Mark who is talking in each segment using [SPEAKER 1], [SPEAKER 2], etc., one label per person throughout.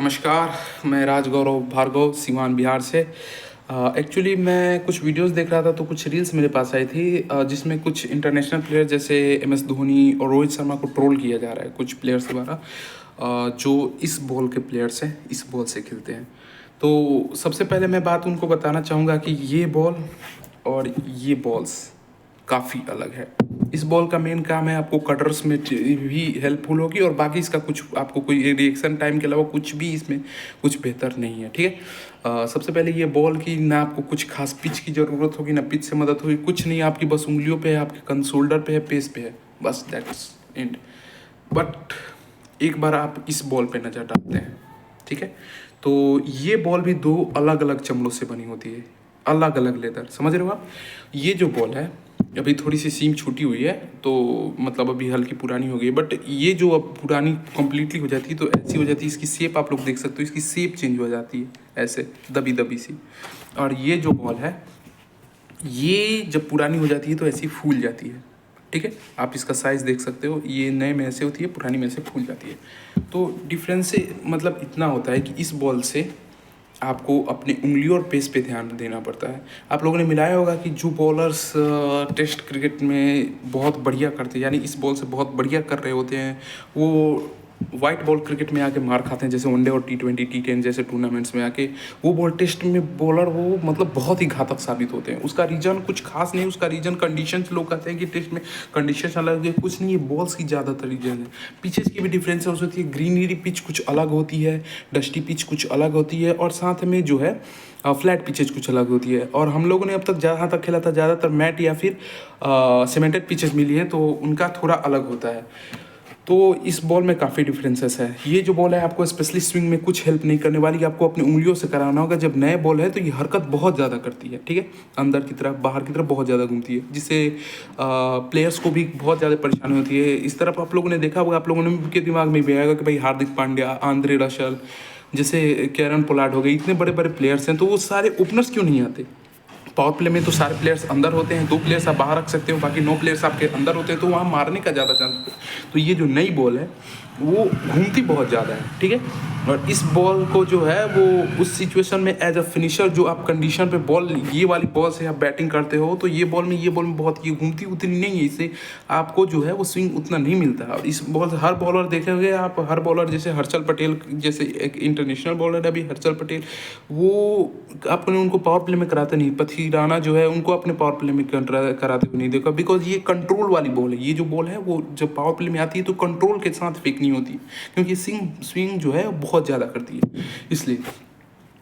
[SPEAKER 1] नमस्कार, मैं राज गौरव भार्गव सिवान बिहार से। एक्चुअली मैं कुछ वीडियोस देख रहा था तो कुछ रील्स मेरे पास आई थी जिसमें कुछ इंटरनेशनल प्लेयर जैसे एम एस धोनी और रोहित शर्मा को ट्रोल किया जा रहा है कुछ प्लेयर्स द्वारा जो इस बॉल के प्लेयर्स हैं, इस बॉल से खेलते हैं। तो सबसे पहले मैं बात उनको बताना चाहूँगा कि ये बॉल और ये बॉल्स काफ़ी अलग है। इस बॉल का मेन काम है आपको कटर्स में भी हेल्पफुल होगी और बाकी इसका कुछ आपको कोई रिएक्शन टाइम के अलावा कुछ भी इसमें कुछ बेहतर नहीं है, ठीक है। सबसे पहले ये बॉल की ना आपको कुछ खास पिच की ज़रूरत होगी, ना पिच से मदद होगी, कुछ नहीं, आपकी बस उंगलियों पे है, आपके कंसोल्डर पे है, पेस पे है, बस दैट इज एंड। बट एक बार आप इस बॉल पे नज़र डालते हैं, ठीक है, तो ये बॉल भी दो अलग अलग चमड़ों से बनी होती है, अलग अलग लेदर, समझ रहे हो आप। ये जो बॉल है अभी थोड़ी सी सीम छूटी हुई है, तो मतलब अभी हल्की पुरानी हो गई, बट ये जो अब पुरानी कंप्लीटली हो जाती है तो ऐसी हो जाती है, इसकी शेप आप लोग देख सकते हो, इसकी शेप चेंज हो जाती है ऐसे दबी दबी सी। और ये जो बॉल है ये जब पुरानी हो जाती है तो ऐसी फूल जाती है, ठीक है। आप इसका साइज़ देख सकते हो, ये नए में ऐसे होती है, पुरानी में से फूल जाती है। तो डिफरेंस से मतलब इतना होता है कि इस बॉल से आपको अपनी उंगली और पेस पे ध्यान देना पड़ता है। आप लोगों ने मिलाया होगा कि जो बॉलर्स टेस्ट क्रिकेट में बहुत बढ़िया करते हैं, यानी इस बॉल से बहुत बढ़िया कर रहे होते हैं, वो वाइट बॉल क्रिकेट में आके मार खाते हैं, जैसे वनडे और T20 T10 जैसे टूर्नामेंट्स में आके वो बॉल टेस्ट में बॉलर वो मतलब बहुत ही घातक साबित होते हैं। उसका रीज़न कुछ खास नहीं, उसका रीज़न कंडीशंस। लोग कहते हैं कि टेस्ट में कंडीशंस अलग है, कुछ नहीं है, बॉल्स की ज़्यादातर रीजन है। पिचेस की भी डिफरेंस होती है, ग्रीनरी पिच कुछ अलग होती है, डस्टी पिच कुछ अलग होती है, और साथ में जो है फ्लैट पिचेज कुछ अलग होती है। और हम लोगों ने अब तक जहाँ तक खेला था ज़्यादातर मैट या फिर सीमेंटेड पिचेस मिली है, तो उनका थोड़ा अलग होता है। तो इस बॉल में काफ़ी डिफरेंसेस है। ये जो बॉल है आपको स्पेशली स्विंग में कुछ हेल्प नहीं करने वाली, आपको अपनी उंगलियों से कराना होगा। जब नए बॉल है तो ये हरकत बहुत ज़्यादा करती है, ठीक है, अंदर की तरफ बाहर की तरफ बहुत ज़्यादा घूमती है, जिससे प्लेयर्स को भी बहुत ज़्यादा परेशानी होती है। इस तरफ आप लोगों ने देखा होगा, आप लोगों ने के दिमाग में भी आएगा कि भाई हार्दिक पांड्या, आंद्रे रसल, जैसे कैरन पोलार्ड हो गए, इतने बड़े बड़े प्लेयर्स हैं, तो वो सारे ओपनर्स क्यों नहीं आते। पावर प्ले में तो सारे प्लेयर्स अंदर होते हैं, 2 प्लेयर्स आप बाहर रख सकते हो, बाकी 9 प्लेयर्स आपके अंदर होते हैं, तो वहाँ मारने का ज़्यादा चांस होता है। तो ये जो नई बॉल है वो घूमती बहुत ज़्यादा है, ठीक है। और इस बॉल को जो है वो उस सिचुएशन में एज अ फिनिशर, जो आप कंडीशन पे बॉल, ये वाली बॉल से आप बैटिंग करते हो, तो ये बॉल में बहुत ये घूमती उतनी नहीं है, इससे आपको जो है वो स्विंग उतना नहीं मिलता है। और इस बॉल से हर बॉलर देखेंगे आप, हर बॉलर जैसे हर्षल पटेल, जैसे एक इंटरनेशनल बॉलर है अभी हर्षल पटेल, वो आपने उनको पावर प्ले में कराते नहीं। पथी राणा जो है उनको अपने पावर प्ले में कराते हुए नहीं देखा, बिकॉज ये कंट्रोल वाली बॉल है। ये जो बॉल है वो जब पावर प्ले में आती है तो कंट्रोल के साथ फेंकनी होती है, क्योंकि स्विंग जो है बहुत ज़्यादा करती है इसलिए।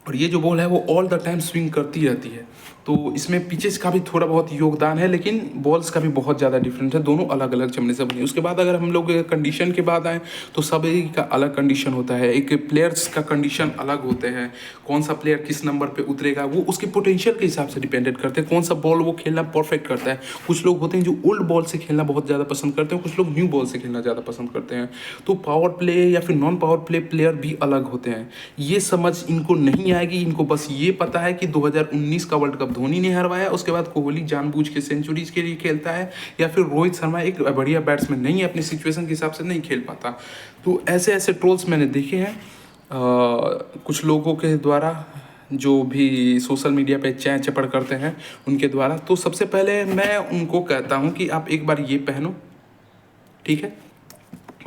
[SPEAKER 1] और ये जो बॉल है वो ऑल द टाइम स्विंग करती रहती है। तो इसमें पिचेस का भी थोड़ा बहुत योगदान है, लेकिन बॉल्स का भी बहुत ज़्यादा डिफरेंस है, दोनों अलग अलग चमड़े से बनी। उसके बाद अगर हम लोग कंडीशन के बाद आएँ तो सभी का अलग कंडीशन होता है, एक प्लेयर्स का कंडीशन अलग होते हैं। कौन सा प्लेयर किस नंबर पे उतरेगा वो उसके पोटेंशियल के हिसाब से डिपेंडेंट करते हैं, कौन सा बॉल वो खेलना परफेक्ट करता है। कुछ लोग होते हैं जो ओल्ड बॉल से खेलना बहुत ज़्यादा पसंद करते हैं, कुछ लोग न्यू बॉल से खेलना ज़्यादा पसंद करते हैं। तो पावर प्ले या फिर नॉन पावर प्ले प्लेयर भी अलग होते हैं। ये समझ इनको नहीं आएगी, इनको बस ये पता है कि 2019 का वर्ल्ड कप धोनी ने हरवाया, उसके बाद कोहली जानबूझ के सेंचुरीज के लिए खेलता है, या फिर रोहित शर्मा एक बढ़िया बैट्समैन नहीं है, अपनी सिचुएशन के हिसाब से नहीं खेल पाता। तो ऐसे ऐसे ट्रोल्स मैंने देखे हैं कुछ लोगों के द्वारा, जो भी सोशल मीडिया पे चैं चपड़ करते हैं उनके द्वारा। तो सबसे पहले मैं उनको कहता हूँ कि आप एक बार ये पहनो, ठीक है।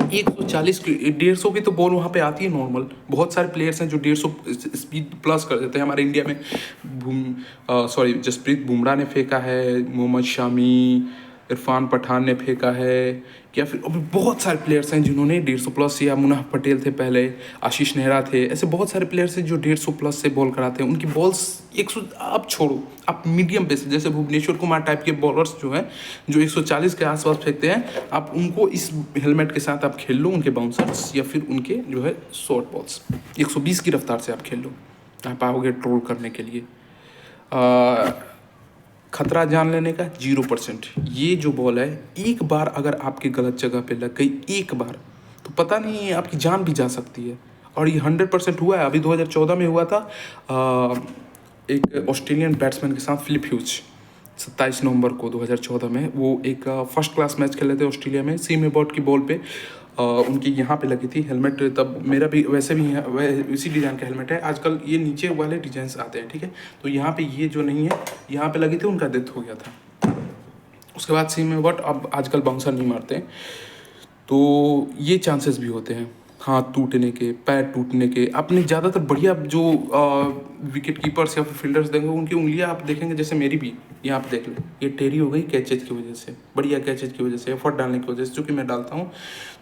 [SPEAKER 1] 140 की 150 की तो बॉल वहाँ पे आती है नॉर्मल। बहुत सारे प्लेयर्स हैं जो 150 स्पीड प्लस कर देते हैं। हमारे इंडिया में जसप्रीत बुमराह ने फेंका है, मोहम्मद शामी, इरफान पठान ने फेंका है, या फिर अभी बहुत सारे प्लेयर्स हैं जिन्होंने 150 प्लस, या मुनाह पटेल थे पहले, आशीष नेहरा थे, ऐसे बहुत सारे प्लेयर्स हैं जो 150 प्लस से बॉल कराते हैं। उनकी बॉल्स 100 आप छोड़ो, आप मीडियम पे से जैसे भुवनेश्वर कुमार टाइप के बॉलर्स जो हैं जो 140 के आसपास फेंकते हैं, आप उनको इस हेलमेट के साथ आप खेल लो, उनके बाउंसर्स या फिर उनके जो है शॉर्ट बॉल्स 120 की रफ्तार से आप खेल लो, आप आओगे ट्रोल करने के लिए। खतरा जान लेने का 0%। ये जो बॉल है एक बार अगर आपके गलत जगह पे लग गई, एक बार, तो पता नहीं आपकी जान भी जा सकती है। और ये 100% हुआ है। अभी 2014 में हुआ था एक ऑस्ट्रेलियन बैट्समैन के साथ, फिलिप ह्यूज, 27 नवंबर को 2014 में वो एक फर्स्ट क्लास मैच खेले थे ऑस्ट्रेलिया में, सीम एबॉट की बॉल पे उनकी यहाँ पे लगी थी हेलमेट, तब मेरा भी वैसे भी इसी डिज़ाइन का हेलमेट है। आजकल ये नीचे वाले डिजाइन आते हैं, ठीक है। तो यहाँ पे ये जो नहीं है, यहाँ पे लगी थी, उनका डेथ हो गया था। उसके बाद सी में बट अब आजकल बाउंसर नहीं मारते हैं, तो ये चांसेस भी होते हैं हाथ टूटने के, पैर टूटने के। आपने ज़्यादातर बढ़िया जो विकेट कीपर्स या फिर फील्डर्स देंगे, उनकी उंगलियां आप देखेंगे, जैसे मेरी भी यहाँ पे देख लें, ये टेढ़ी हो गई कैचेज की वजह से, बढ़िया कैचेज की वजह से, एफर्ट डालने की वजह से, जो कि मैं डालता हूँ।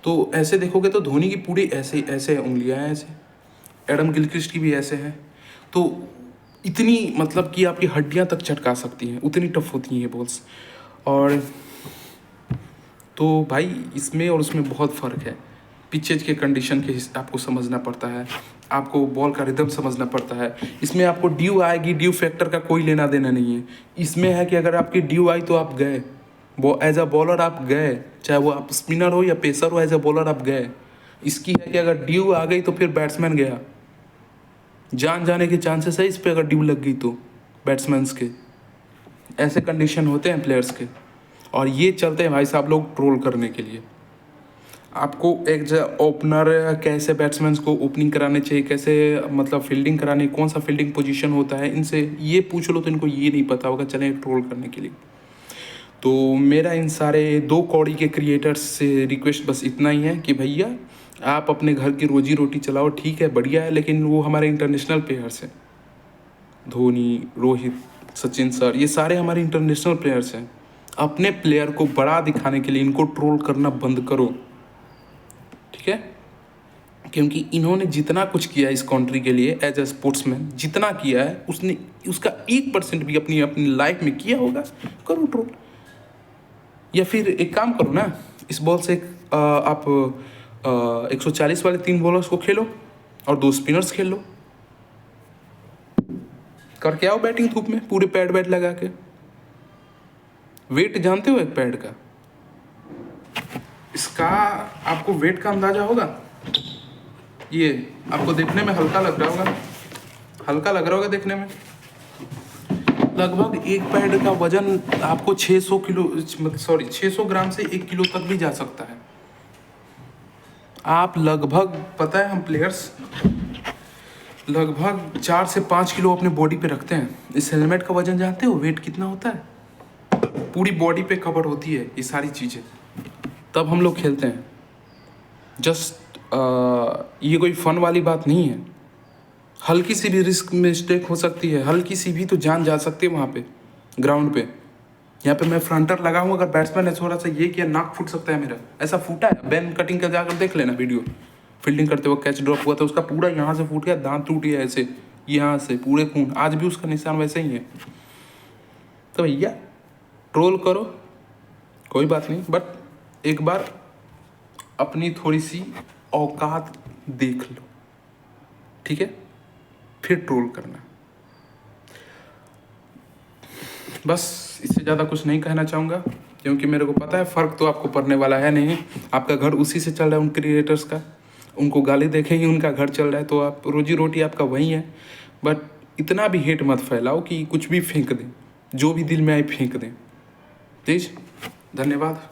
[SPEAKER 1] तो ऐसे देखोगे तो धोनी की पूरी ऐसे ऐसे उंगलियाँ हैं, ऐसे एडम गिलक्रिस्ट की भी ऐसे हैं। तो इतनी मतलब कि आपकी हड्डियाँ तक चटका सकती हैं, उतनी टफ होती हैं ये बॉल्स। और तो भाई इसमें और उसमें बहुत फ़र्क है। पिचेज के कंडीशन के आपको समझना पड़ता है, आपको बॉल का रिदम समझना पड़ता है। इसमें आपको ड्यू आएगी, ड्यू फैक्टर का कोई लेना देना नहीं है। इसमें है कि अगर आपकी ड्यू आई तो आप गए, वो एज अ बॉलर आप गए, चाहे वो आप स्पिनर हो या पेसर हो, एज अ बॉलर आप गए। इसकी है कि अगर ड्यू आ गई तो फिर बैट्समैन गया, जान जाने के चांसेस है इस पर अगर ड्यू लग गई तो बैट्समैन्स के। ऐसे कंडीशन होते हैं प्लेयर्स के, और ये चलते हैं भाई साहब लोग ट्रोल करने के लिए। आपको एक ओपनर कैसे बैट्समैन को ओपनिंग कराने चाहिए, कैसे मतलब फील्डिंग करानी, कौन सा फील्डिंग पोजीशन होता है, इनसे ये पूछ लो तो इनको ये नहीं पता होगा, चलें ट्रोल करने के लिए। तो मेरा इन सारे 2 कौड़ी के क्रिएटर्स से रिक्वेस्ट बस इतना ही है कि भैया आप अपने घर की रोजी रोटी चलाओ, ठीक है, बढ़िया है, लेकिन वो हमारे इंटरनेशनल प्लेयर्स हैं, धोनी, रोहित, सचिन सर, ये सारे हमारे इंटरनेशनल प्लेयर्स हैं। अपने प्लेयर को बड़ा दिखाने के लिए इनको ट्रोल करना बंद करो, ठीक है। क्योंकि इन्होंने जितना कुछ किया इस कंट्री के लिए एज ए स्पोर्ट्समैन, जितना किया है उसने उसका 1% भी अपनी अपनी लाइफ में किया होगा, करो ट्रोल। या फिर एक काम करो ना, इस बॉल से आप 140 वाले 3 बॉलर्स को खेलो और 2 स्पिनर्स खेल लो, करके आओ बैटिंग धूप में पूरे पैड वैड लगा के। वेट जानते हो एक पैड का, इसका आपको वेट का अंदाजा होगा। ये आपको देखने में हल्का लग रहा होगा, हल्का लग रहा होगा देखने में। लगभग एक पैड का वजन आपको 600 किलो, सॉरी 600 ग्राम से 1 किलो तक भी जा सकता है। आप लगभग, पता है हम प्लेयर्स लगभग 4 से 5 किलो अपने बॉडी पे रखते हैं। इस हेलमेट का वजन जानते हो वेट कितना होता है? पूरी बॉडी पे कवर होती है ये सारी चीज़ें, तब हम लोग खेलते हैं। जस्ट ये कोई फन वाली बात नहीं है। हल्की सी भी रिस्क मिस्टेक हो सकती है, हल्की सी भी तो जान जा सकती है वहाँ पे ग्राउंड पे। यहाँ पे मैं फ्रंटर लगा हूँ, अगर बैट्समैन ने थोड़ा सा ये किया नाक फूट सकता है मेरा। ऐसा फूटा है, बैन कटिंग का जाकर देख लेना वीडियो, फील्डिंग करते वक्त कैच ड्रॉप हुआ था, उसका पूरा यहाँ से फूट गया, दांत टूट गया ऐसे, यहाँ से पूरे खून, आज भी उसका निशान वैसे ही है। तो भैया ट्रोल करो कोई बात नहीं, बट एक बार अपनी थोड़ी सी औकात देख लो, ठीक है, फिर ट्रोल करना। बस इससे ज़्यादा कुछ नहीं कहना चाहूँगा, क्योंकि मेरे को पता है फ़र्क तो आपको पड़ने वाला है नहीं। आपका घर उसी से चल रहा है, उन क्रिएटर्स का, उनको गाली देखेंगे, उनका घर चल रहा है, तो आप रोजी रोटी आपका वही है। बट इतना भी हेट मत फैलाओ कि कुछ भी फेंक दें, जो भी दिल में आए फेंक दें। प्लीज़, धन्यवाद।